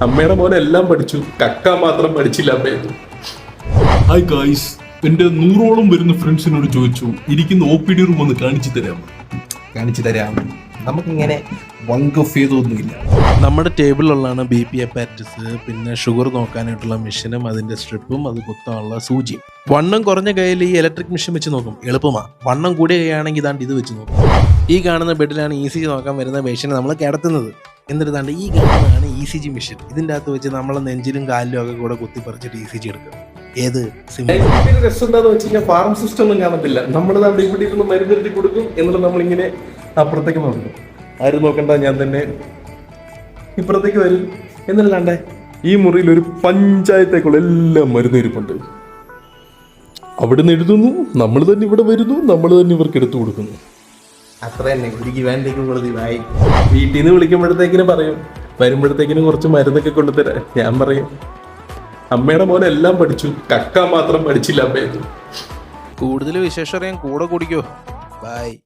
അമ്മയുടെ മോനെ എല്ലാം പഠിച്ചു, കക്ക മാത്രം പഠിച്ചില്ല അമ്മയെന്ന്. ഹായ് ഗായ്സ്, എന്റെ 100ഓളം വരുന്ന ഫ്രണ്ട്സിനോട് ചോദിച്ചു ഇരിക്കുന്ന OPD റൂം ഒന്ന് കാണിച്ചു തരാം. നമുക്കിങ്ങനെ വങ്ക് ഓഫ് ചെയ്തൊന്നുമില്ല. നമ്മുടെ ടേബിളിലുള്ളതാണ് BP അപ്പാരറ്റസ്, പിന്നെ ഷുഗർ നോക്കാനായിട്ടുള്ള മെഷീനും അതിന്റെ സ്ട്രിപ്പും അത് കുത്താനുള്ള സൂചിയും. വണ്ണം കുറഞ്ഞ കയ്യിൽ ഈ ഇലക്ട്രിക് മെഷീൻ വെച്ച് നോക്കും, എളുപ്പമാണ്. വണ്ണം കൂടിയ കൈയാണെങ്കിൽ ഇതാണ്ട് ഇത് വെച്ച് നോക്കും. ഈ കാണുന്ന ബെഡിലാണ് ECG നോക്കാൻ വരുന്ന പേഷ്യനെ നമ്മൾ കിടത്തുന്നത്. എന്നിട്ട് താണ്ട് ഈ കാണുന്നതാണ് ECG മെഷീൻ. ഇതിൻ്റെ അകത്ത് വെച്ച് നമ്മളെ നെഞ്ചിലും കാലിലും ഒക്കെ കൂടെ കുത്തിപ്പറിച്ചിട്ട് ECG എടുക്കും. ഏത് രസം എന്താന്ന് വെച്ച് കഴിഞ്ഞാൽ ഫാർം സിസ്റ്റം ഒന്നും കാണത്തില്ല. നമ്മൾ ഇവിടെ ഇരുന്ന് മരുന്നെടുത്തി കൊടുക്കും, എന്നിട്ട് നമ്മളിങ്ങനെ അപ്പുറത്തേക്ക് നോക്കും. ആരും നോക്കണ്ട, ഞാൻ തന്നെ ഇപ്പുറത്തേക്ക് വരും. എന്നല്ലാണ്ടേ ഈ മുറിയിൽ ഒരു പഞ്ചായത്തേക്കുള്ള എല്ലാം മരുന്ന് ഇരിപ്പുണ്ട്. അവിടുന്ന് എഴുതുന്നു, നമ്മൾ തന്നെ ഇവിടെ വരുന്നു, നമ്മൾ തന്നെ ഇവർക്ക് എടുത്തു കൊടുക്കുന്നു. അത്ര തന്നെ. എനിക്ക് വേണ്ടേക്കും കൊടുത്തായി. വീട്ടിൽ നിന്ന് വിളിക്കുമ്പോഴത്തേക്കിനും പറയും, വരുമ്പോഴത്തേക്കിനും കുറച്ച് മരുന്നൊക്കെ കൊണ്ടുതരാം. ഞാൻ പറയും, അമ്മയുടെ മോനെ എല്ലാം പഠിച്ചു, കക്ക മാത്രം പഠിച്ചില്ല അമ്മയെന്ന്. കൂടുതൽ വിശേഷം അറിയാൻ കൂടെ കുടിക്കോ. ബൈ.